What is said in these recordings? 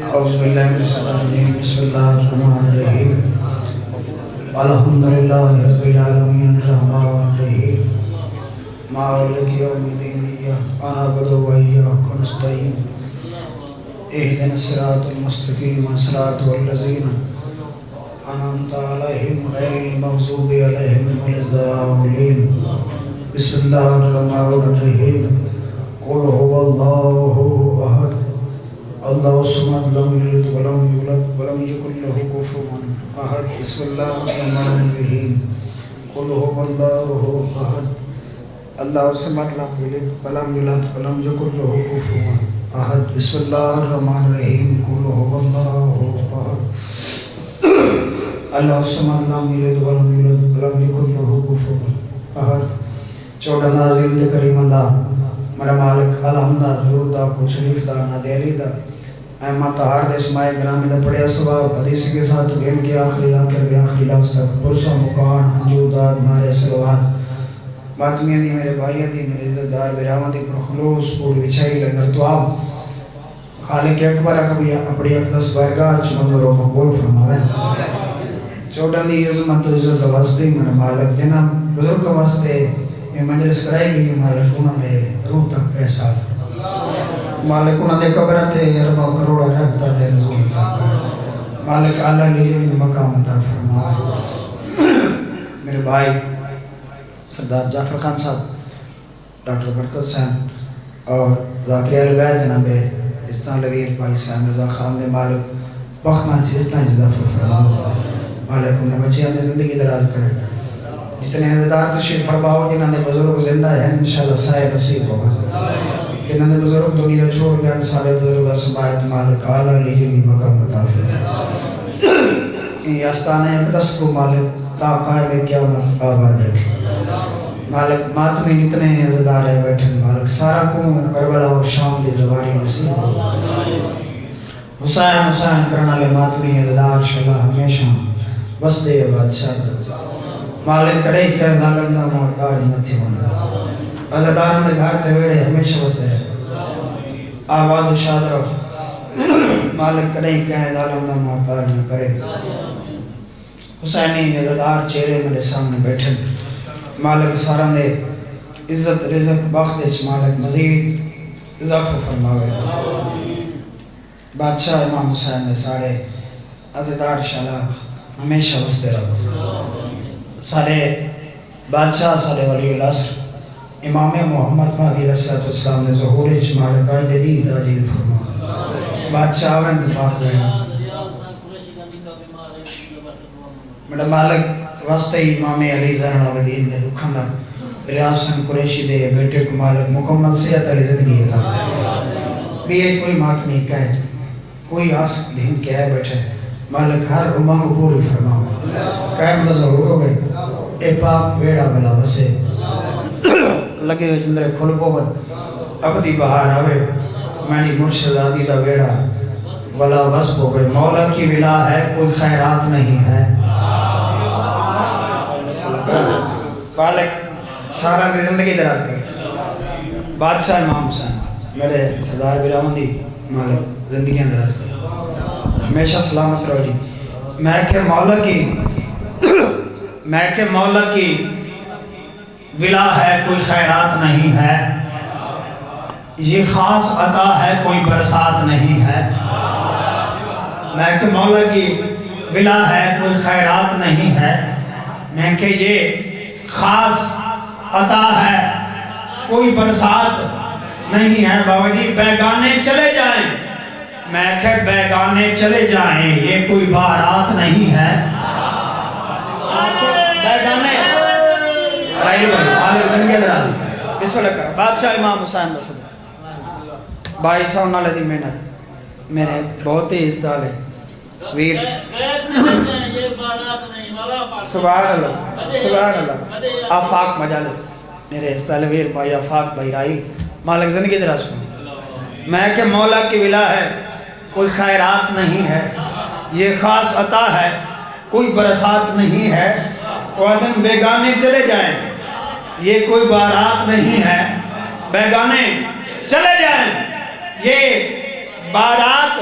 اعوذ باللہ من الشیطان الرجیم بسم اللہ الرحمن الرحیم الحمدللہ رب العالمین الرحمن الرحیم مالک یوم الدین ایاک نعبد و ایاک نستعین اہدنا الصراط المستقیم صراط الذین انعمت علیہم غیر المغضوب علیہم ولا الضالین بسم اللہ الرحمن الرحیم قل هو اللہ احد اللہ الصمد لم یلد ولم یولد ولم یکن له کفوا احد بسم اللہ الرحمن الرحیم قل هو اللہ احد اللہ الصمد لم یلد ولم یولد ولم یکن له کفوا احد بسم اللہ الرحمن الرحیم قل هو اللہ احد اللہ الصمد لم یلد ولم یولد ولم یکن له کفوا احد چودہ نازل دے کریم اللہ میرا مالک الحمدہ درود دا کو شریف دا نا دیلی دا احمد تہار دے اسماعی گرامی دا پڑے اسباب حدیث کے ساتھ بین کے آخری ذاکر دے آخری لفظ تک پرسا مکان حنجودات نارے سلوات باتمیاں دی میرے بھائیاں دی میرے عزت دار براہمہ دی پرخلوص پوری وچھائی لنگر تو آپ خالق اکبر اپنی اقدس بارگاہ چمنگر و مقبول فرماویں چوٹا دی عظمت و عزت واسطے میرا مالک جنہ بزرگ واسطے یہ مجلس کرائی گئی مالک انہوں دے روح تک پیسہ مالک انہوں دے قبرت اربع کروڑا رکھتا دے رضول مالک اللہ لیلی مقام عطا فرمائے میرے بھائی سردار جعفر خان صاحب ڈاکٹر برکت صاحب اور ذاکر البید جناب استان لویر بھائی صاحب رضا خان دے مالک وقتنا چیزنا جزا فرمائے مالک انہیں بچیاں دے زندگی دراز کرے جتنے عزدار تشریف فرماؤ جنہوں نے بزرگ زندہ ہیں انشاءاللہ سائے نصیب ہوگا جنہوں نے بزرگ دنیا چھوڑ گئے سارے بزرگ سمایت مالک آلہ لیجنی مقام عطا فرمائے یہ آستانے اقدس کو مالک تا قائم قیامت آباد رکھے مالک ماتمی اتنے عزدار ہے بیٹھے مالک سارا کو کربلا اور شام دے زواری نصیب ہوگا حسین کرنا لے ماتمی عزدار شلا ہمیشہ بس دے بادشاہ مالک کرے کر ظالمنا محتاج نتھی ہونا عزداروں نے گھر تیوڑے ہمیشہ بستے ہیں آباد و شاد رہو مالک کرے کر ظالمنا محتاج نہ کرے حسینی عزدار چہرے میرے سامنے بیٹھے مالک سارا دے عزت رزق بخت مالک مزید اضافہ فرماوے بادشاہ امام حسین نے سارے عزدار شالا ہمیشہ بستے رہو سارے بادشاہ سارے ولی العصر امام محمد مہدی رسول السلام نے ظہور اجمال قائد دین تاجیل فرما بادشاہ اور انتفاق گئے میرا مالک واسطے امام علی زہرہ العابدین نے رکھن دا ریاض سن قریشی دے بیٹے کو مالک مکمل صحت علی زندگی تھا بھی ایک کوئی مات نہیں کہے کوئی آسک دین کہے بیٹھے مالک ہر امہ کو پوری فرماؤ قائم دا ظہور ہو گئے اے پاک بیڑا بلا بسے لگے ہوئے چندرے کھل پوبن اب دی بہار آوے مینی مرشد آدی دا بیڑا بلا بس ہو گئے مولا کی ولا ہے کوئی خیرات نہیں ہے مالک سارا کی زندگی دراز کرے بادشاہ امام حسین میرے سردار براہمندی مالک زندگیاں دراز کرے ہمیشہ سلامت رہو جی میں کہ مولا کی ولا ہے کوئی خیرات نہیں ہے یہ خاص عطا ہے کوئی برسات نہیں ہے میں کہ مولا کی ولا ہے کوئی خیرات نہیں ہے میں کہ یہ خاص عطا ہے کوئی برسات نہیں ہے بابا جی بیگانے چلے جائیں میں کہ بیگانے چلے جائیں یہ کوئی بارات نہیں ہے بیگانے رائی بھائی آلے زنگی درازی اس وقت کر بادشاہ امام حسین رسول بھائی صاحب نالے دی محنت میرے بہت ہی ازدال ہے ویر سبحان اللہ آفاق مجالس میرے ازدال ویر بھائی آفاق بھائی رائی مالک زندگی دراز کو میں کہ مولا کی ولا ہے کوئی خیرات نہیں ہے یہ خاص عطا ہے کوئی برسات نہیں ہے وعدن بیگانے چلے جائیں یہ کوئی بارات نہیں ہے بیگانے چلے جائیں یہ بارات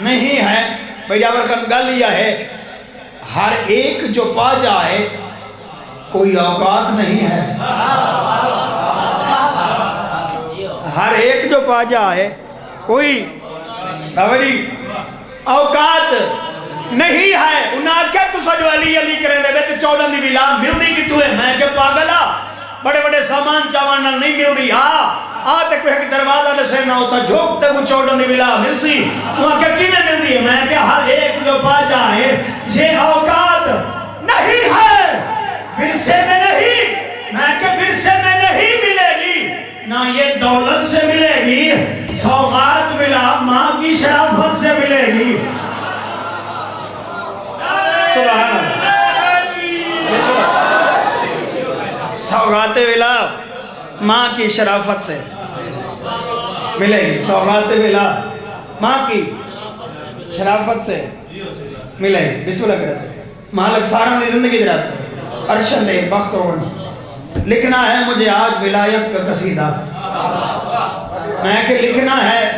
نہیں ہے بھائی جابر خان گل یہ ہے ہر ایک جو پا جائے کوئی اوقات نہیں ہے ہر ایک جو پا جائے کوئی اوقات نہیں ہے انہاں کیا تو سجو علی علی کریں دے بیتے 14 دی بلا ملدی کی تو ہے میں کہ پاگلا بڑے بڑے سامان چاوانا نہیں مل رہی آتے کوئی ایک دروازہ دسے نہ ہوتا جھوکتے کو 14 دی بلا مل سی وہاں کہ کی میں مل رہی ہے میں کہ ہر ایک جو پا جائے یہ اوقات نہیں ہے ورثے میں نہیں میں کہ ورثے میں نہیں ملے گی نہ یہ دولت سے ملے گی سوغات ملا ماں کی شرافت سے ملے گی سبحان اللہ سوغات ملا ماں کی شرافت سے ملے گی سوغات ملا ماں کی شرافت سے ملے گی بسم اللہ کرے سے مالک سارا نے زندگی دراز کر ارشد بخت اور لکھنا ہے مجھے آج ولایت کا قصیدہ میں کہ لکھنا ہے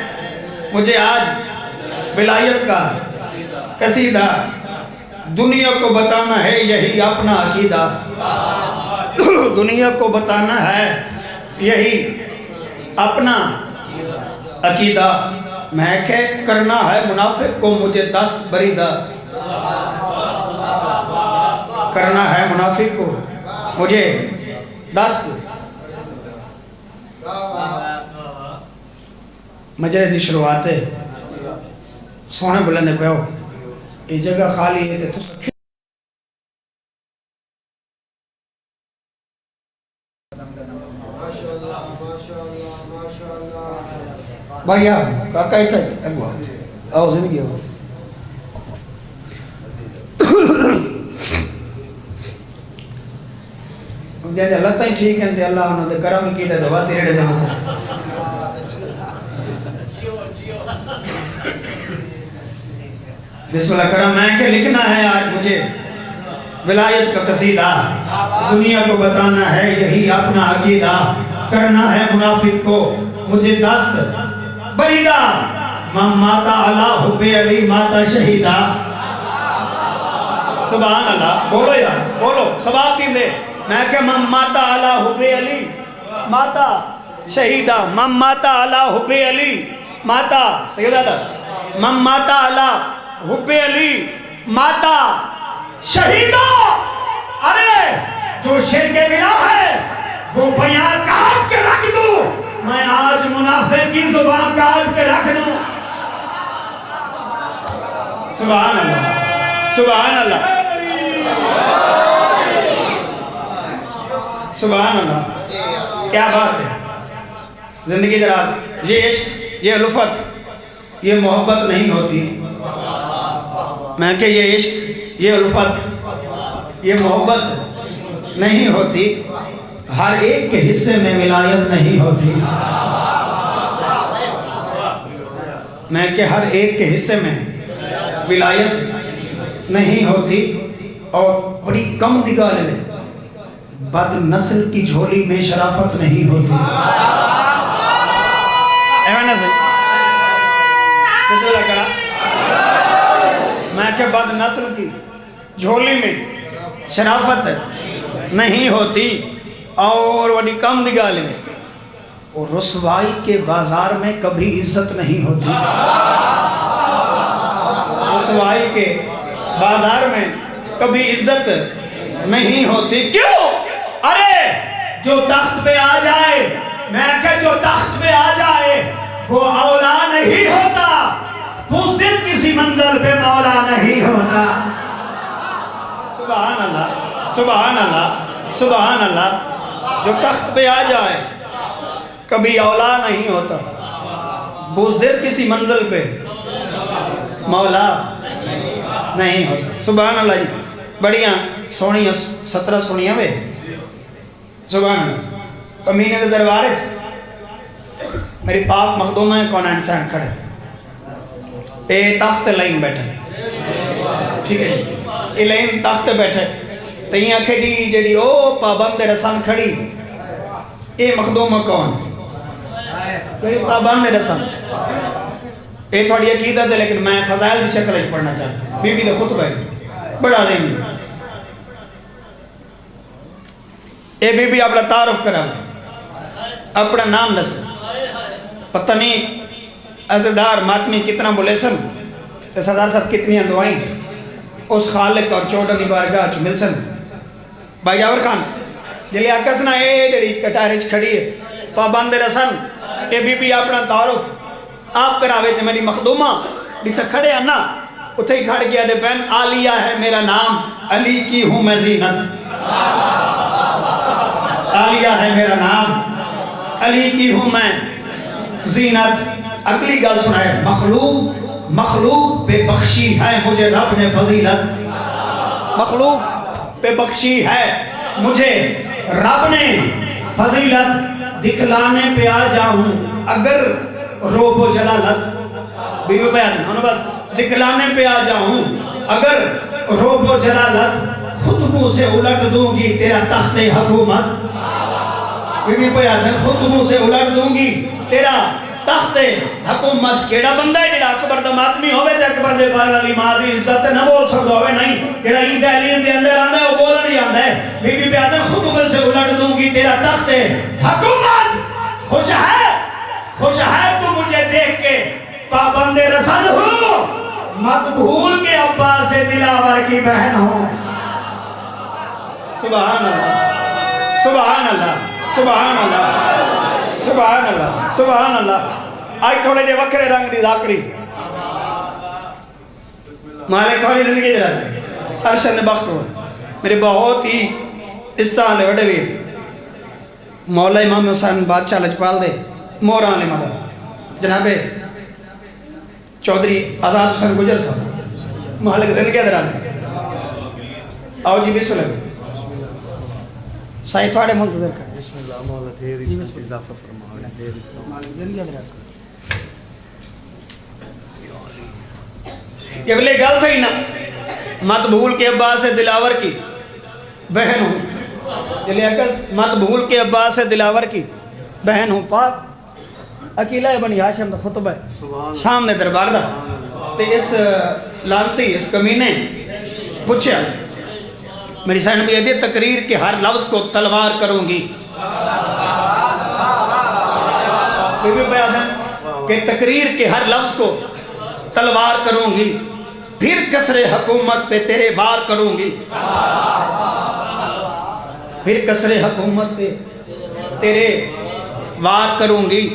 مجھے آج ولایت کا قصیدہ دنیا کو بتانا ہے یہی اپنا عقیدہ دنیا کو بتانا ہے یہی اپنا عقیدہ میں کہ کرنا ہے منافق کو مجھے دست بریدہ کرنا ہے منافق کو مجھے دست مجرے دی شروعات ہے سونے بلندے پہ ہو یہ جگہ خالی ہے تو بھائی آپ کاکا ہی تھا آؤ زندگی ہو جیسے اللہ تھی ٹھیک ہے اللہ انہوں نے کرم کی تھا دعا تیرے دے ہوتا بسم اللہ کرم میں کہ لکھنا ہے آج مجھے ولایت کا قصیدہ دنیا کو بتانا ہے یہی اپنا عقیدہ کرنا ہے منافق کو مجھے دست بریدہ من ماتا علی حب علی ماتا شہیدہ سبحان اللہ بولو یار بولو سباب تین دے میں کہ من ماتا علی حب علی ماتا شہیدہ من ماتا علی حب علی ماتا سیدہ دا من ماتا علی حب علی ماتا شہیدہ ارے جو شرک بلا ہے وہ بیان کاٹ کے رکھ دوں میں آج منافق کی زبان کاٹ کے رکھ دوں سبحان اللہ سبحان اللہ سبحان اللہ کیا بات ہے زندگی دراز یہ عشق یہ الفت یہ محبت نہیں ہوتی میں کہ یہ عشق یہ الفت یہ محبت نہیں ہوتی ہر ایک کے حصے میں ولایت نہیں ہوتی میں کہ ہر ایک کے حصے میں ولایت نہیں ہوتی اور بڑی کم دگال ہے بد نسل کی جھولی میں شرافت نہیں ہوتی ایوانا سے بسم اللہ کرا میں کہ بد نسل کی جھولی میں شرافت نہیں ہوتی اور بڑی کم دگال میں اور رسوائی کے بازار میں کبھی عزت نہیں ہوتی رسوائی کے بازار میں کبھی عزت نہیں ہوتی کیوں ارے جو تخت پہ آ جائے میں کہ جو تخت پہ آ جائے وہ اولا نہیں ہوتا اس دن کسی منظر پہ مولا نہیں ہوتا سبحان اللہ سبحان اللہ سبحان اللہ جو تخت پہ آ جائے کبھی اولا نہیں ہوتا بزدل کسی منزل پہ مولا نہیں ہوتا سبحان اللہ جی بڑیاں سونیاں 17 سونیاں بے سبحان اللہ کمینے دے دربارے میری پاک مخدومہ ہے کون انسان کھڑے اے تخت لائن بیٹھے ٹھیک ہے اے لائن تخت بیٹھے تیہاں کھڑی جڑی او پابند رسم کھڑی اے مخدومہ کون جڑی پابند رسم یہ تھوڑی عقیدت ہے لیکن میں فضائل کی شکل میں پڑھنا چاہتا بی بی کا خطبہ ہے بڑا دیں گے. اے بی بی اپنا تعارف کرا اپنا نام دس پتہ نہیں عزیدار ماتمی کتنا بولے سن تو سردار صاحب کتنی دعائیں اس خالق اور چوٹا کی بارگاہ چ مل سن. بھائی جاور خان جلی آکس نا اے جڑی کٹارچ کھڑی ہے پابند رسن اے بی بی اپنا تعارف آپ کراوے تے میری مخدومہ جتھے کھڑے ہیں نا اتھے ہی کھڑ گیا دے بہن عالیہ ہے میرا نام علی کی ہوں میں زینت. عالیہ ہے میرا نام علی کی ہوں میں زینت. اگلی گل سنائے مخلوق پہ بخشی ہے مجھے رب نے فضیلت. مخلوق پہ بخشی ہے مجھے رب نے فضیلت. دکھلانے پہ آ جاؤں اگر روب و جلالت. بی بی بیان ہے بس دکھلانے پہ آ جاؤں اگر روب و جلالت خود منہ سے الٹ دوں گی تیرا تخت حکومت. بی بی بیان ہے خود منہ سے الٹ دوں گی تیرا تخت حکومت. کیڑا بندہ ہے جڑا اکبر دا ماتمی ہوئے تے اکبر دے بار علی ماں دی عزت نہ بول سکتا ہوئے نہیں جڑا عید علی دے اندر آندہ ہے وہ بولا نہیں آندہ ہے. بی بی بیان ہے خود منہ سے الٹ دوں گی تیرا تخت حکومت. خوش ہے تو مجھے دیکھ کے پابند رسل ہو مت بھول کے عباس دلاور کی بہن ہو. سبحان اللہ سبحان اللہ سبحان اللہ سبحان اللہ سبحان اللہ. آج تھوڑے جے وکرے رنگ دی ذاکری مالک تھوڑی زندگی دے رہا ارشد بخت ہو میرے بہت ہی استعان لے وڈے ویر مولا امام حسین بادشاہ لجپال دے موران لے مدد جناب چودھری آزاد حسین گجر صاحب مالک زندگی دے رہا آؤ جی بسم اللہ سائی تھوڑے منتظر کر بسم اللہ مولا دیر اس میں اضافہ فرماؤ دیر اس میں مالک زندگی دے رہا یہ بلے گل تھا ہی نا مت بھول کے عباس دلاور کی بہن ہوں جلی اکس مت بھول کے عباس دلاور کی بہن ہوں. پاک اکیلہ ابن ہاشم دا خطبہ ہے شام نے دربار دا تے اس لانتی اس کمینے پوچھا میری سائن بھی یہ تقریر کے ہر لفظ کو تلوار کروں گی. یہ بھی بیان ہے کہ تقریر کے ہر لفظ کو تلوار کروں گی پھر کسر حکومت پہ تیرے وار کروں گی. پھر کسر حکومت پہ تیرے وار کروں گی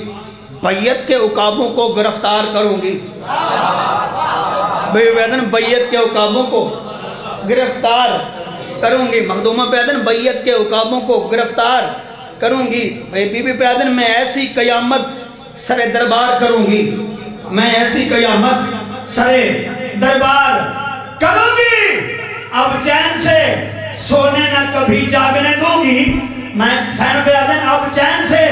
بیعت کے عقابوں کو گرفتار کروں گی. بیعت کے عقابوں کو گرفتار کروں گی. مخدومہ پیادن بیعت کے عقابوں کو گرفتار کروں گی. بی بی پیادن میں ایسی قیامت سر دربار کروں گی. میں ایسی قیامت سر دربار کروں گی اب چین سے سونے نہ کبھی جاگنے دوں گی. میں سین پیادن اب چین سے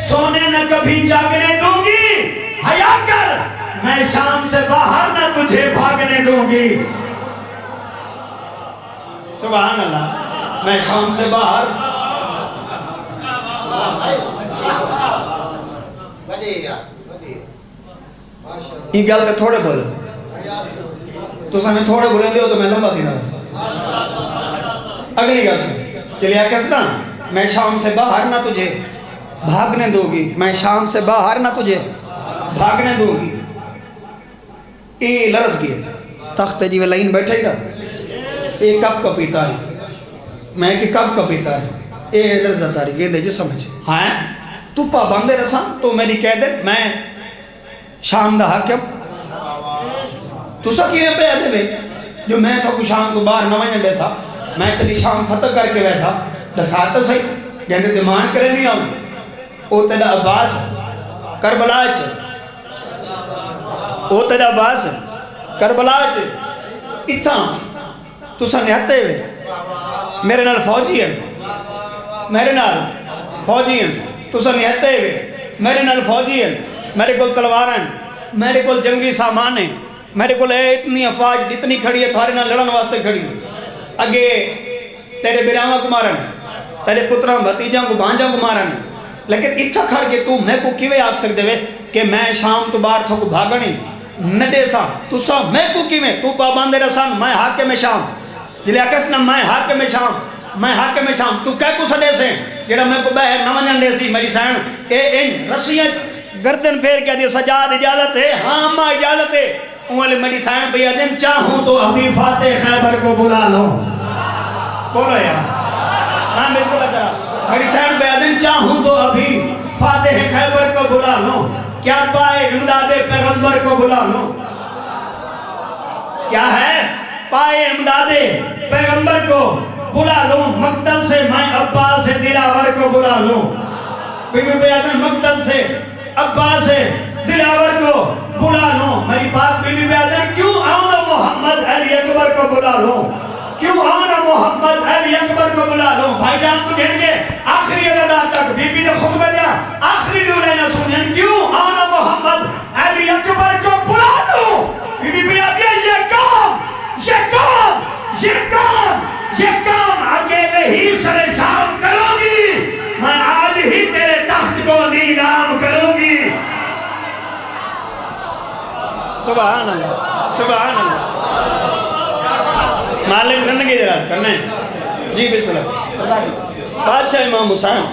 سونے نہ کبھی جاگنے دوں گی. حیا کر میں شام سے باہر نہ تجھے بھاگنے دوں گی. سبحان اللہ میں شام سے باہر یہ گل کے تھوڑے بولے تو سمیں تھوڑے بولیں دیو تو میں لمبا تھی نا. اگلی گل سن جلیا کس نا میں شام سے باہر نہ تجھے بھاگنے دوں گی. میں شام سے باہر نہ تجھے بھاگنے دوں گی. اے لرز گئے تخت جی لائن بیٹھے ہی رہا اے کب کا پیتا ہے میں کہ کب کا پیتا ہے اے لرز تاری گئے دے جی سمجھ ہاں تو پابندے رسان تو میری کہہ دے میں شام دا حاکم تو سا کیے پہ آدھے بے جو میں تھا کو شام کو باہر نوائیں بیسا میں تلی شام فتح کر کے ویسا دساتا صحیح جہاں دیمان کرے نہیں آؤں او تیدا عباس کربلا چے او تیدا عباس کربلا چے اتھا تو سا نہتے ہوئے میرے نال فوجی ہیں میرے نال فوجی ہیں تو سا نہتے ہوئے میرے نال فوجی ہیں میرے کول تلوار ہیں میرے کول جنگی سامان ہیں میرے کول اتنی افواج اتنی کھڑی ہے تھوڑے نال لڑن واسطے کھڑی ہے. اگے تیرے بیراما کو مارن تیرے پتران بھتیجاں کو بانجاں کو مارن لیکن اتھا کھڑ کے تو میں کو کیوے آگ سکتے ہوئے کہ میں شام تو بار تھو کو بھاگنی نڈے سا تو سا میں کو کی میں تو پابند رسان میں حاکم شام دلیا کسنا میں حاکم شام میں حاکم شام تو کہہ کو سدے سے جڑا میں کو بہر نہ منن دے سی میری سائن اے ان رسیاں گردن پھیر کے دی سجاد اجازت ہے ہاں اما اجازت ہے والے میری سائن پہ دن چاہوں تو ابھی فاتح خیبر کو بلا لو بولو یار ہاں بالکل لگا میری سائن پہ دن چاہوں تو ابھی فاتح خیبر کو بلا لو کیا پائے امداد پیغمبر کو بلا لو کیا ہے پائے امداد پیغمبر کو بلا لو مقتل سے میں عباس دلاور کو بلا لو بی بی بیادن مقتل سے عباس دلاور کو بلا لو میری پاک بی بی بیادن کیوں آنا محمد علی اکبر کو بلا لو کیوں آنا محمد علی اکبر کو بلا لو بھائی جان تو گھر کے آخری ادا تک بی بی نے خطبہ دیا آخری دولے نہ سنیں کیوں آنا محمد علی اکبر کو بلا لو بی بی بیادن یہ کام اکیلے ہی سر شام کروں گی میں آج ہی تیرے تخت کو نیلام کروں گی سبحان اللہ سبحان اللہ مالک زندگی دراز کرنے جی بسم اللہ بادشاہ امام حسین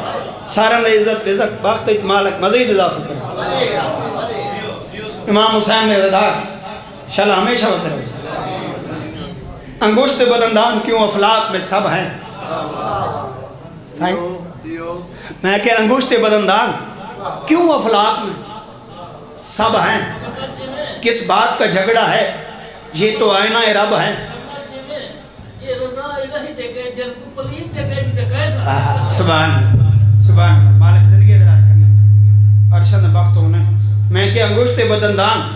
سارن عزت وقت مالک مزید اضافہ کرنے امام حسین نے رضا شاء ہمیشہ وسر ہوئی انگشت بدندان کیوں افلاق میں سب ہیں میں کہ انگشت بدندان کیوں افلاق میں سب ہیں کس بات کا جھگڑا ہے یہ تو آئینہ رب ہے سبحان سبحان مالک زندگی دراز کرنے ارشد بخت ہونے میں کہ انگشت بدندان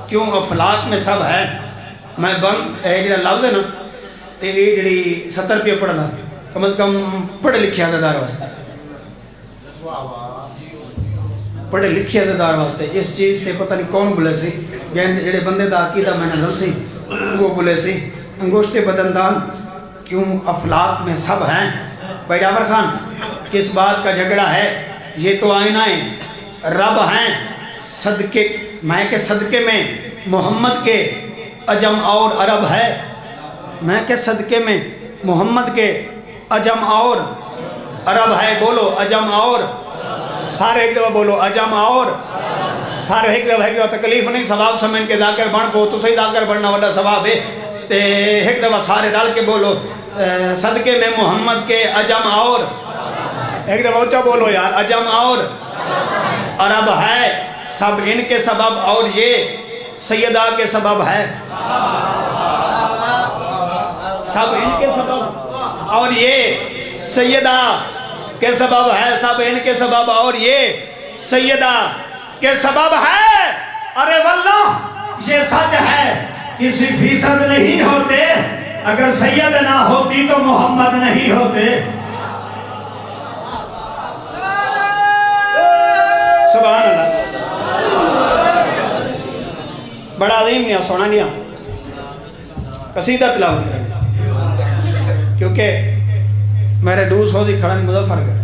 کیوں افلاق میں سب ہے میں بند ایک لفظ ہے نا تے ایک 70 روپیہ پڑھنا کم از کم پڑھ لکھے عزدار واسطے پڑھے لکھے عزدار واسطے اس چیز تے پتہ نہیں کون بلے سی جڑے بندے دا عقیدہ میں نے غل سی وہ بلے سی انگشت بدندان کیوں افلاق میں سب ہیں بھائی جعفر خان کس بات کا جھگڑا ہے یہ تو آئینہ رب ہیں صدقے میں کہ صدقے میں محمد کے عجم اور عرب ہے میں کہ صدقے میں محمد کے عجم اور عرب ہے بولو عجم اور سارے ایک دفعہ بولو عجم اور سارے ایک دفعہ ہے کہ تکلیف نہیں ثواب سمجھ کے ذاکر بن پو تو صحیح ذاکر بننا وڈا ثواب ہے تے ایک دفعہ سارے ڈال کے بولو صدقے میں محمد کے عجم اور ایک دفعہ اونچا بولو یار عجم اور عرب ہے سب ان کے سبب اور یہ سیدہ کے سبب ہے سب ان کے سبب اور یہ سیدہ کے سبب ہے سب ان کے سبب اور یہ سیدہ کے سبب ہے ارے واللہ یہ سچ ہے کسی فیصد نہیں ہوتے اگر سید نہ ہوتی تو محمد نہیں ہوتے سبحان اللہ بڑا عظیم نیا سونا نیا قصیدہ تلاوت کریں کیونکہ میرے دوست ہو دی کھڑا نہیں مظفر کر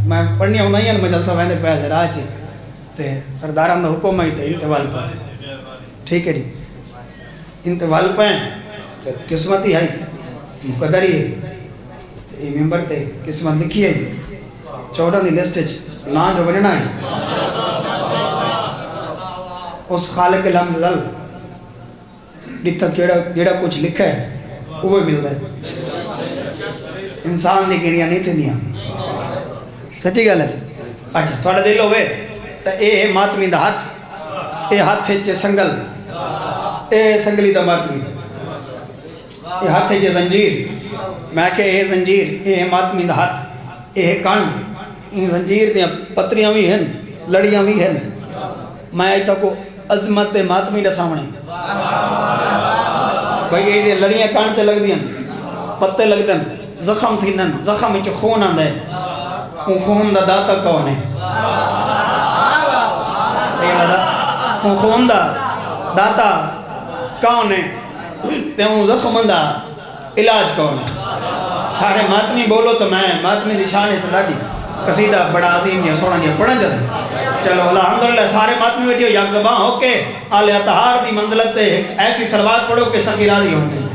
میں پڑھنی ہوں نہیں میں جلسہ ویندے پہ حضر آچے تے سرداران دا حکم ہی تے انتوال پہ ٹھیک ہے جی انتوال پہ قسمتی ہے مقدری ہے یہ ممبر تے قسمت لکھی ہے 14 دی لسٹج نام جو بننا ہے اس خالق لمز ذل جتا جیڑا کچھ لکھا ہے وہ ملتا ہے انسان دی گنیاں نہیں تھی دیا سچی گل ہے اچھا تھوڑا دل ہوئے تو اے ماتمی دا ہاتھ اے ہاتھ ہے سنگل اے سنگلی دا ماتمی اے ہاتھ ہے زنجیر میں کہ اے زنجیر اے ماتمی دا ہاتھ اے کان ان زنجیر دیا پتریاں بھی ہیں لڑیاں بھی ہیں میں آئی کو عظمت ماتمی دا سامنے بھائی یہ لڑیاں کانٹتے لگ دیا پتے لگ دن زخم تھی نن زخم میں خون آن دے ان خون دا داتا کون ہے ان خون دا داتا کون ہے تے ان زخم دا علاج کون ہے سارے ماتمی بولو تو میں ماتمی نشانے سے لگی قصیدہ بڑا عظیم یا سونا یا پڑھن جیسے چلو الحمدللہ سارے ماتمی بیٹھی ہو یک زبان ہو کے آل اطہار دی منزلت ایسی صلوات پڑھو کہ سخی راضی ہوں گے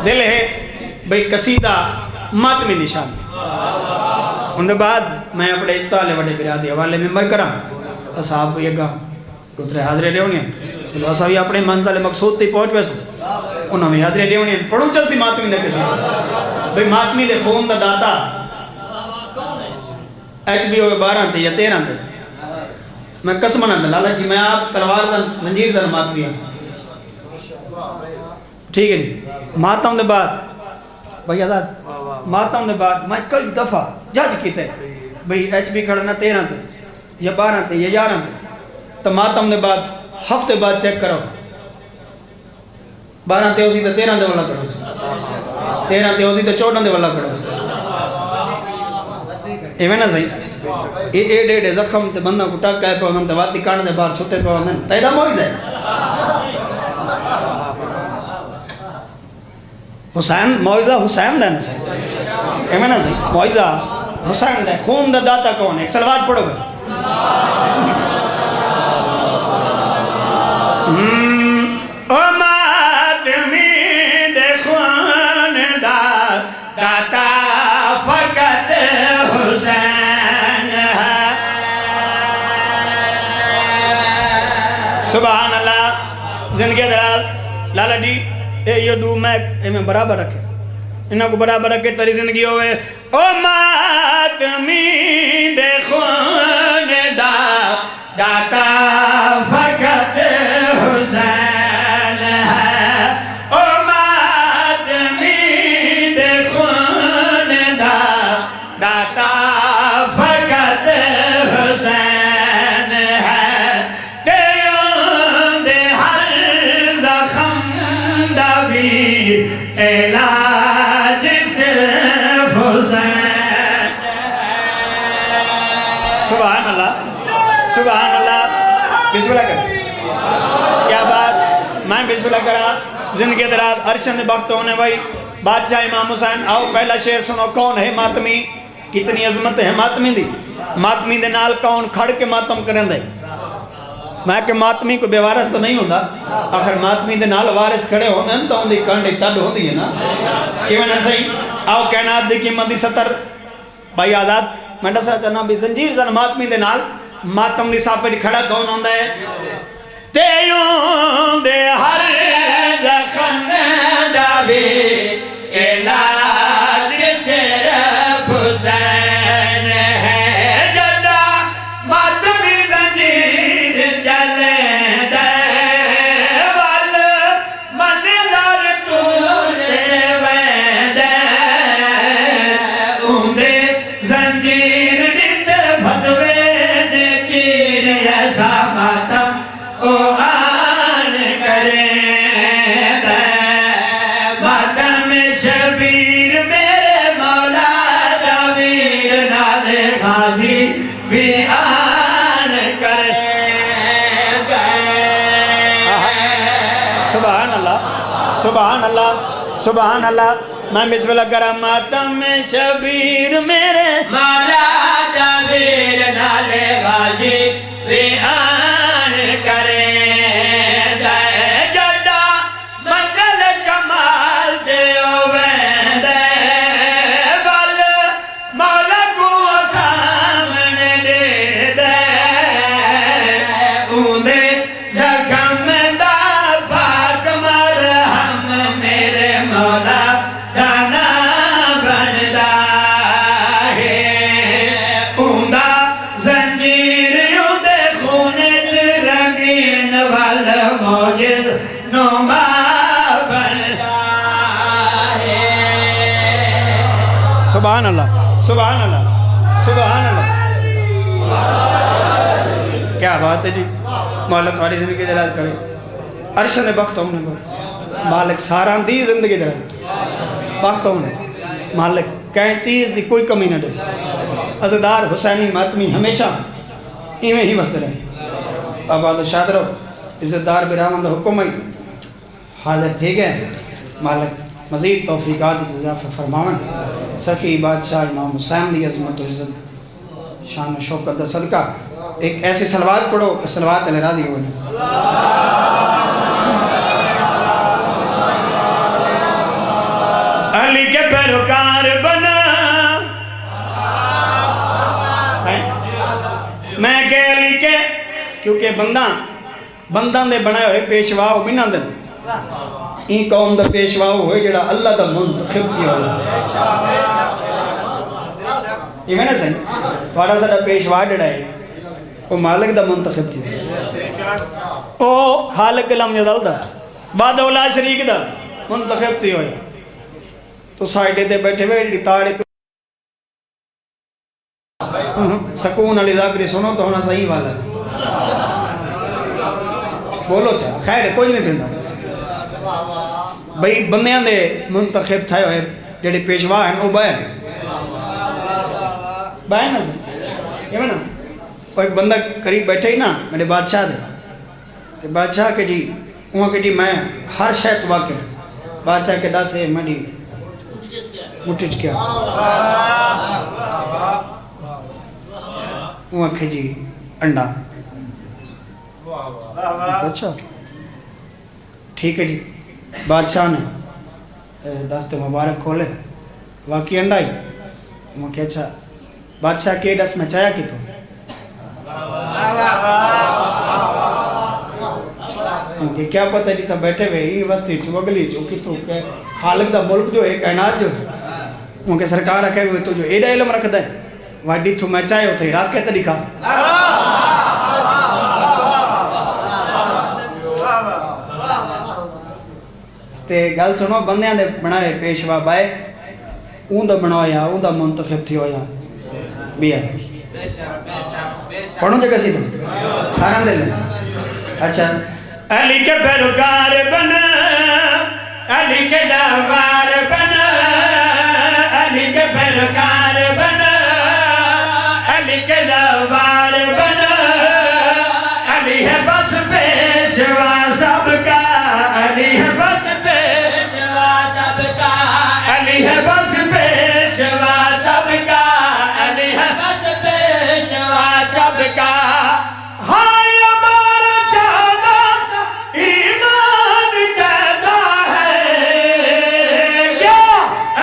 دل ہے بھئی قصیدہ ماتمی نشان ان بعد میں اپنے استعالے وڈے برادی حوالے ممبر کرا اصحاب یہ گا دوترے حاضرے دیونی ہیں چلو اصحاب یہ اپنے منزل مقصود تی پہنچ ویسو انہوں میں حاضرے دیونی ہیں پڑھوں چل سی ماتمی دے کسی بھئی ماتمی دے خون دا داتا ایچ بی ہوئے 12 تھے یا 13 تھے میں قسمہ نہ دلالا جی میں آپ تلوار زنجیر زن ماتمی ہیں ٹھیک ہے نہیں ماتم دے بعد بھئی آزاد ماتم دے بعد میں کئی دفعہ جج کیتے بھئی ایچ بی کھڑنا 13 تھے یا 12 تھے یا 11 تھے تو ماتم دے بعد ہفتے بعد چیک کرو 12 تھے اسی تو 13 دے والا کرو 13 تھے اسی تو 14 دے والا کرو ایویں نا صحیح اے ڈیڑے زخم تے بندہ کو ٹک کہے پہ انہوں تے واتی کارن دے بار ستے پہ انہوں تیدہ موئیز ہے حسین موئیزہ حسین دے نا صحیح ایویں نا صحیح موئیزہ حسین دے خون دا داتا کون ہے ایک سلوات پڑھو گا او ماتمی دے خون دا داتا فقط حسین ہے سبحان اللہ زندگی دلال لالا ڈی اے یہ دو میں برابر رکھے انہوں کو برابر رکھے تری زندگی ہوئے او ماتمی دے خون دا داتا فقط حسین ہے او ماتمی دے خون دا داتا فقط حسین ہے تیوں دے ہر زخم دا بھی علاج صرف حسین سبحان اللہ سبحان اللہ بسم اللہ کر کیا بات میں بسم اللہ کرا زندگی دراز عرشن بخت ہونے بھائی بادشاہ امام حسین آؤ پہلا شعر سنو کون ہے ماتمی کتنی عظمت ہے ماتمی دی ماتمی دے نال کون کھڑ کے ماتم کرن دے میں کہ ماتمی کو بے وارث تو نہیں ہوتا آخر ماتمی دے نال وارث کھڑے ہونے ہیں تو اندھی کنڈی تڈ ہوتی ہے نا کیوں نہ صحیح آؤ کہنات دی کی مندی ستر بھائی آزاد میں دسرا چاہنا بھی زنجیر زن ماتمی دے نال ماتم دی ساپے دی کھڑا کون ہوندہ ہے تیوں دے ہر زخم دا بھی علاج صرف حسین ہے جدا ماتمی زنجیر چلے دے وال منظر تونے ویدے اوندے زنجیر نیت بھدوے نے چیر ایسا ماتم او آن کریں دے ماتم شبیر میرے مولا دامیر نال غازی بھی آن کریں دے سبحان اللہ سبحان اللہ سبحان اللہ میں بسم اللہ کرا ماتم شبیر میرے مولا دامیر نال غازی بھی آن کریں دے جڑا منزل کمال دے ہوئے دے بل مولا کو سامنے دے دے اوندے زخم دا پاک مرہم میرے مولا دانا بندا ہے اوندہ زنجیر اوندے خون چ رنگین وال موجد نما بندا ہے سبحان اللہ سبحان اللہ سبحان اللہ کیا بات ہے جی مولا تمہاری زندگی دلال کرے عرش نے بخت ہونے کو مالک سارا دی زندگی دلال بخت ہونے مالک کہیں چیز دی کوئی کمی نہ دے عزدار حسینی ماتمی ہمیشہ ایویں ہی وسط رہے آباد و شاد رہو عزتدار برامند حکم حاضر تھے گئے مالک مزید توفیقات اضافہ فرماون. سخی بادشاہ امام حسین دی عظمت و عزت شان و شوکت دا صدقہ ایک ایسی صلوات پڑھو کہ صلوات علی راضی ہو جائے. علی کے پیروکار بنا میں کہ علی کے کیونکہ بندہ دے بنائے ہوئے پیشوا ہو بنا دن این قوم دا پیشوا ہوئے جڑا اللہ دا منتخب تھی ہوئے. یہ میں نا سہی توڑا سا دا پیشوا جڑا ہے وہ مالک دا منتخب تھی او خالق لم یزل دا بعد اولا شریک دا منتخب تھی ہوئے. تو سائیڈے دے بیٹھے ہوئے تاڑے تو سکون علی ذاکری سنو تو ہونا صحیح والا ہے. بولو چاہ خیر ہے کوئی نہیں تھیندا بھئی بندیاں دے منتخب تھے ہوئے جڑے پیشوا ہیں وہ بائن نا سن یہ میں نا وہ ایک بندہ قریب بیٹھے ہی نا میرے بادشاہ دے کہ بادشاہ کے جی وہاں کہ جی میں ہر شہد واقع بادشاہ کے دا سے میں جی مٹھچ کیا وہاں کہ جی انڈا. اچھا ٹھیک ہے جی. بادشاہ نے دست مبارک کھولے واقعی انڈا ہی وہاں کہ اچھا بادشاہ کے دس میں چایا کی تو کیا پتہ جی تھا بیٹھے ہوئے ہی وستی چوگلی چوکی تو کہ خالق دا ملک جو ہے کائنات جو ہے وہاں کہ سرکار رکھے ہوئے تو جو ایڈا علم رکھ دے واڈی تو میں چاہے ہوتا عراق کے طریقہ تے گل سنو بندیاں دے بنائے پیشوا بائے اون دا بنایا اون دا منتخب تھی ہویا بیا پڑھوں جگہ سی دو سارا دے لیں. اچھا علی کے پیروکار بنا علی کے زوار بنا علی کے پیروکار بنا علی کے زوار بنا علی ہے بس پیشوا سب کا علی ہے بس پیشوا سب کا علی ہے بس پیشوا سب کا علی ہے بس پیشوا سب کا. ہائے ہمارا جانا ایمان کہتا ہے کیا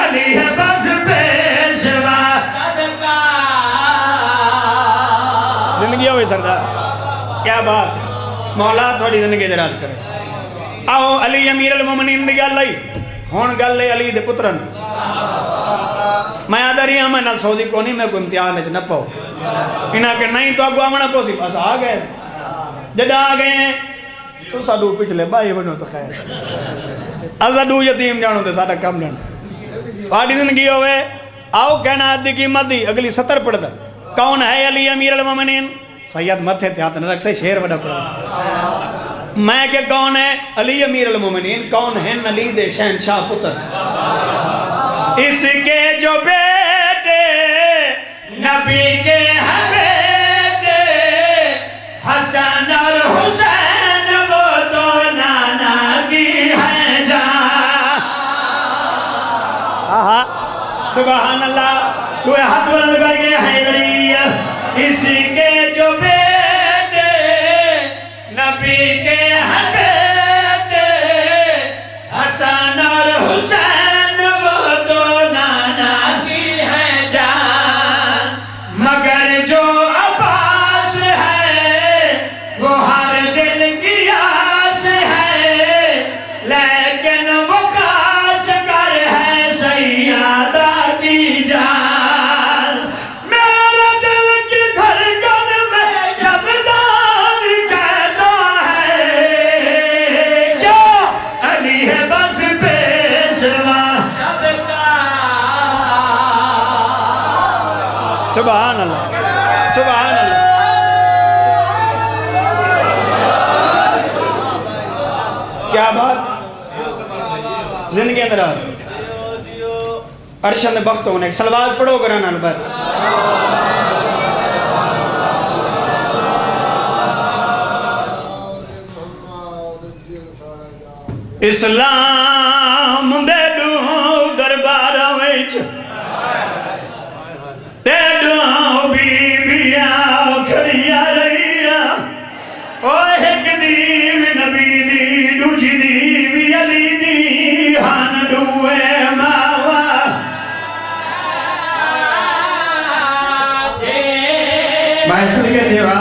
علی ہے بس پیشوا سب کا. زندگی ہوئی سردار کیا بات مولا تھوڑی زندگی دراز کرے. آؤ علی امیر المومنین دی گل آئی ہون گل ہے علی دے پترن میں آدھاری ہاں میں نال سعودی کو نہیں میں کوئی امتحان نہ پاؤ انہاں کہ نہیں تو آگو آمنا پوسی بس آ گئے جدہ آ گئے ہیں تو ساڈو پچھلے بائی بنو تو خیر ازدو یتیم جانو تے ساڈا کم جانو آڑی زندگی ہوئے. آؤ کہنا عدی قیمت دی اگلی 70 پڑھ دا کون ہے علی امیر المومنین سید متھے تیات نہ رکھ سے شیر وڈا پڑھ میں کہ کون ہے علی امیر المومنین کون ہیں علی دے شہنشاہ پتر اس کے جو بیٹے نبی کے ہیں بیٹے حسن اور حسین وہ تو نانا کی ہیں جان. سبحان اللہ کوئی ہاتھ بلند کر کے حیدری اس کے جو بیٹے نبی کے ہیں بیٹے حسن اور حسین وہ تو نانا کی ہیں جان. مگر جو عباس ہے وہ ہر دل کی آس ہے لیکن وہ خاص کر ہے سیادہ کی جان. میرے دل کی دھڑکن میں یزدان کہتا ہے کیا علی ہے بس پیشوا سب کا. سبحان اللہ سبحان اللہ. کیا بات زندگی اندر آتی ارشد بخت ہونے سلوات پڑھو کرانا البر. اسلام دے دو میں صدقے دیوا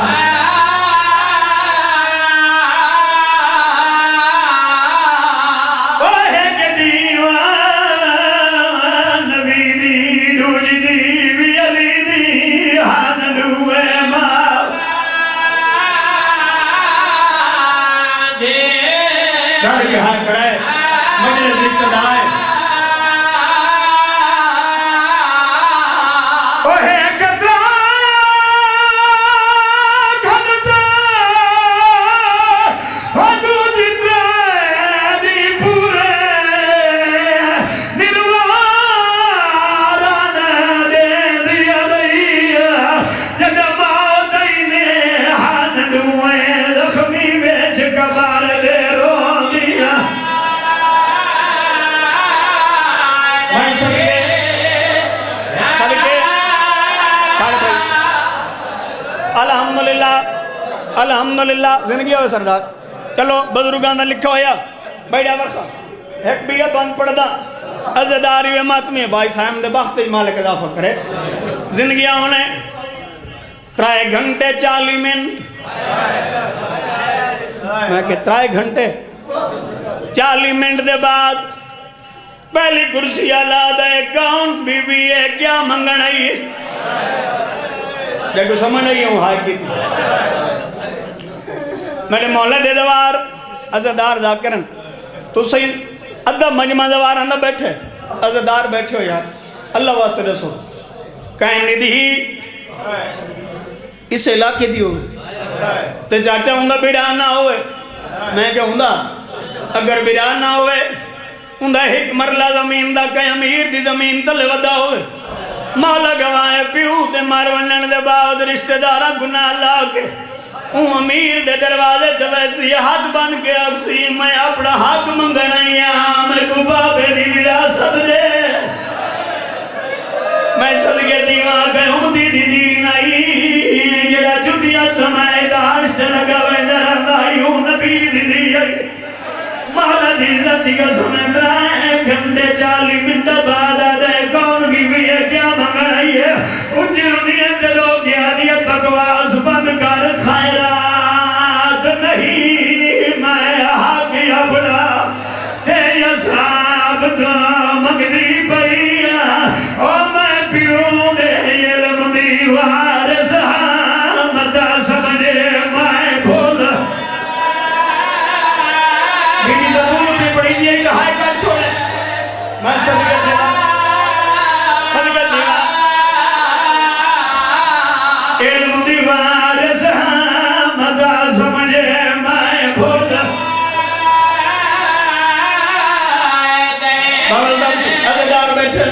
الحمدللہ زندگی ہوئے سردار چلو بزرگان نے لکھا ہویا بیڑا ورخا ایک بھی بند پڑھدا عزداری و ماتمی بھائی صاحب دے بخت مالک اضافہ کرے زندگی ہونے 3 گھنٹے 40 منٹ میں کہ 3 گھنٹے 40 منٹ دے بعد پہلی کرسی آلاد ہے کون بی بی ہے کیا منگن آئی ہے دیکھو سمجھ نہیں ہوں ہائی کی تھی میرے مولا دے دوار عزدار ذاکرن تو صحیح ادھا مجمع دوار اندھا بیٹھے عزدار بیٹھے ہو یار اللہ واسطے رسو کہیں ندھی اس علاقے دی ہوئے تو چاچا ہوں گا بیران نہ ہوئے میں کیا ہوں گا اگر بیران نہ ہوئے ہوں گا ایک مرلہ زمین دا کہیں امیر دی زمین تلے ودا ہوئے مولا گوائے پیو دے مارونن دے باؤ دے رشتہ دارہ گناہ اللہ کے امیر دے دروازے جویسی ہاتھ بن کے اکسی میں اپنا حق منگنائیا میں کو بابے دی وراثت دے میں صدقے دیوان گئے ہوں دی دین آئی جڑا جدیا سمائے داشت لگا وے درندائی ہوں نبی دی آئی مولا دی عزتی کا سمیں 3 گھنٹے 40 منٹ بعد آدھے کون بھی ہے کیا منگنائی ہے اچھی انہیں دلو کیا دیا بکواس بند کر خیرات نہیں میں حق اپنا ہے یا صاحب کا مگدی پہیا اور میں پیوں دے علم دیوار سہامتا سمجھے میں بھول میری دلوں میں پڑی دیئے کہ ہائے کر چھوڑے میں صدقہ دیوا صدقہ دیوا علم دیوار سہامتا سمجھے میں بھول باولدار جی عزدار بیٹھے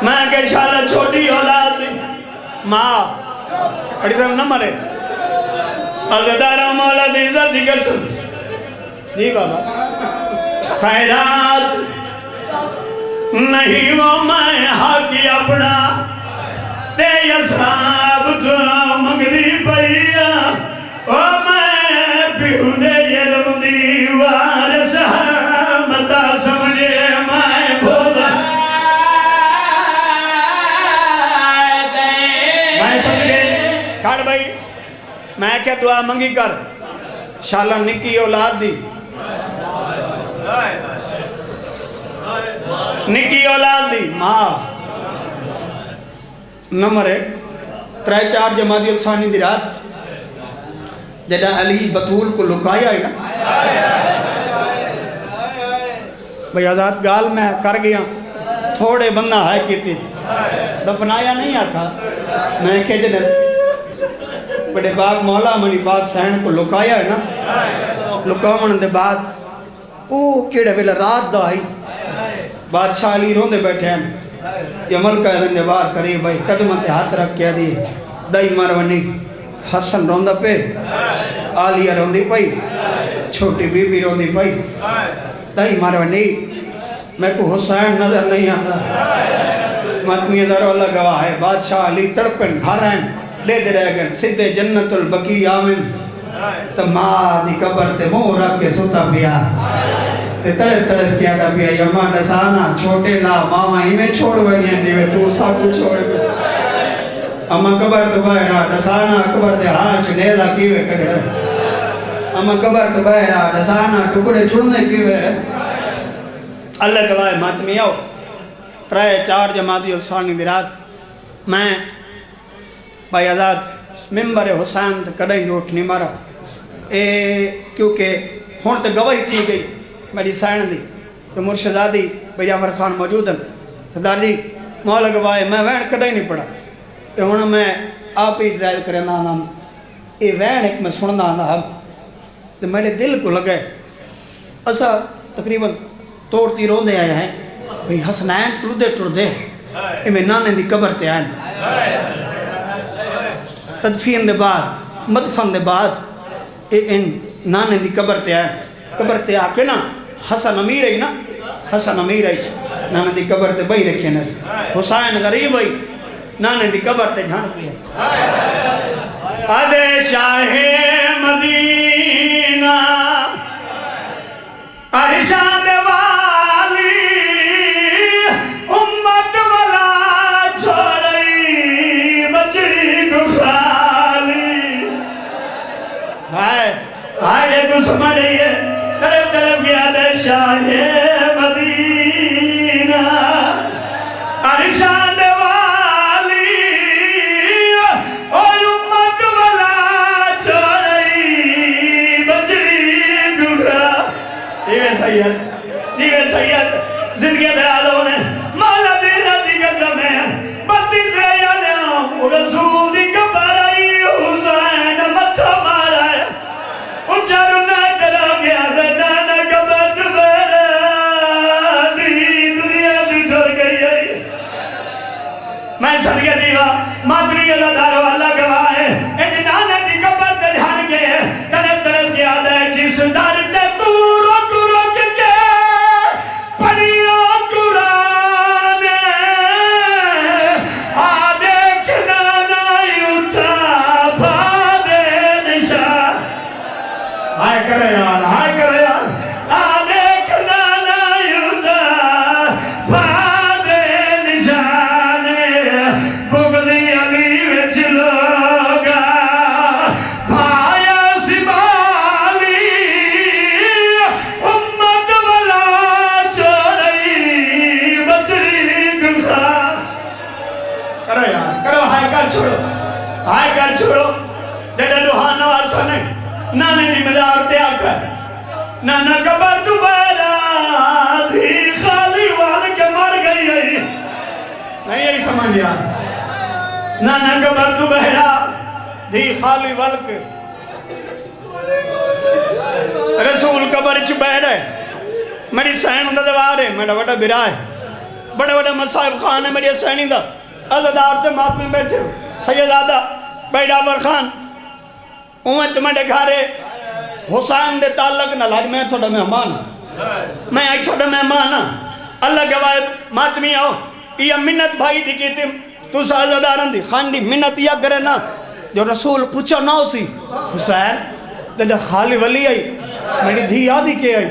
میں کہ شالہ چھوٹی اولاد دی ماں اڑی صاحب نہ مرے عزدارہ مولا دی عزت دی قسم جی بابا خیرات نہیں وہ میں حق اپنا تے اصحاب کو مگدی پہیا او میں پیو دے علم دیوار سہامتا سمجھے میں بھولا کھڑ بھائی میں کیا دعا منگی کر شالہ نکی اولاد دی نکی اولاد دی ماں نمبر 3-4 جمادی اقسانی دی رات جدہ علی بطول کو لکایا ہے نا بھئی آزاد گال میں کر گیا تھوڑے بندہ ہے کی تھی دفنایا نہیں آتا میں کہ جدہ بڑے باغ مولا منی باغ سین کو لکایا ہے نا لکاون دے بعد او کیڑے ویلے رات دا آئی بادشاہ علی روندے بیٹھے ہیں یہ ملکہ دن دے بار قریب بھائی قدمت ہاتھ رکھ کے دی دائی مرونی حسن روندہ پہ آلیہ روندی پئی چھوٹی بی بی روندی پئی دائی مرونی میں کو حسین نظر نہیں آتا ماتمی دارو اللہ گواہ ہے بادشاہ علی تڑپن گھر ہیں لے دے رہ گئے سدھے جنت البقی آمن تو ماں دی قبر تے مو رکھ کے ستا پیا تے تڑپ تڑپ کیا دا پیا یا ماں ڈسانا چھوٹے لا ماما ہی میں چھوڑ بنیا دیوے تو سب کو چھوڑ گئے اما قبر تو باہرہ ڈسانا قبر تے ہاں چنیدہ کیوے کڑے اما قبر تو باہرہ ڈسانا ٹکڑے چھوڑنے کیوے اللہ گواہ ماتمی آؤ ترائے چار جماعتی السانی دی رات میں بھائی آزاد ممبر حسین کڑھائی جوٹ نہیں مارا کیونکہ ہون تو گواہی تھی گئی میری سائن دی تو مرشدادی بھائی عمر خان موجود ہیں صدار جی مولا گواہ میں وین کڑھائی نہیں پڑھا یہ ہونا میں آپ ہی ڈرائیو کرنا آنا یہ وین ایک میں سننا آنا تو میرے دل کو لگے ایسا تقریباً توڑتی رو دے آیا ہے بھئی حسنین ٹر دے میں نانے دی قبر تے آئیں تدفین دے بعد مدفن دے بعد ان نانے دی قبر تے آئیں قبر تے آکے نا حسن امیر ہے نا حسن امیر ہے نانے دی قبر تے بھئی رکھے نا حسین غریب ہے نانے دی قبر تے جھان پی ہے آدھے شاہ مدینہ ارشاد والی امت والا چھوڑی بچڑی دخالی ہائے دشمنی طرف طرف گیا دے شاہ مدینہ ارشاد والی اوہ امت والا چھوڑی بچڑی دخالی دیوے سید زندگی درازوں نے مولا دینا دی قسم ہے بتی دریا لیاں رسول دی قبر آئی حسین متھا مارا ہے اچھر نہ ترا گیا زنانا قبر دبیرہ دی دنیا دی ڈر گئی ہے میں صدقہ دیوا مادری اللہ دارو اللہ گواہ ہے ایک نانے دی قبر تے جھان گئے طرف طرف گیا دے جس در تے تو نانے دی مزار تے آکر نانا قبر دوبارہ تھی خالی وال کے مر گئی ہے نہیں یہی سمجھ لیا نانا قبر دوبارہ تھی خالی وال کے رسول قبر چپیر ہے میری سین دا دوار ہے میرا بڑا برا ہے بڑے بڑے مصاحب خان ہے میری سینی دا عزدار تے مات میں بیٹھے سیدادہ بیڑا ورخان اوہ تمہیں گھارے حسین دے تعلق نہ لاج میں تھوڑا مہمان میں آئی تھوڑا مہمان اللہ گواہ ماتمی آؤ یہ منت بھائی دی کیتی تو سازدارن دی خان دی منت یہ کرے نا جو رسول پوچھا نہ ہو سی حسین تیرے خالی ولی آئی میری دھی یادی کے آئی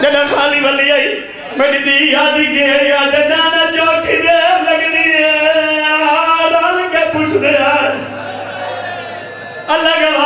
تیرے خالی ولی آئی میری دھی یادی کے آئی آدھے نانا چوکی دیر لگنی ہے آدھال کے پوچھ دے آئے اللہ کا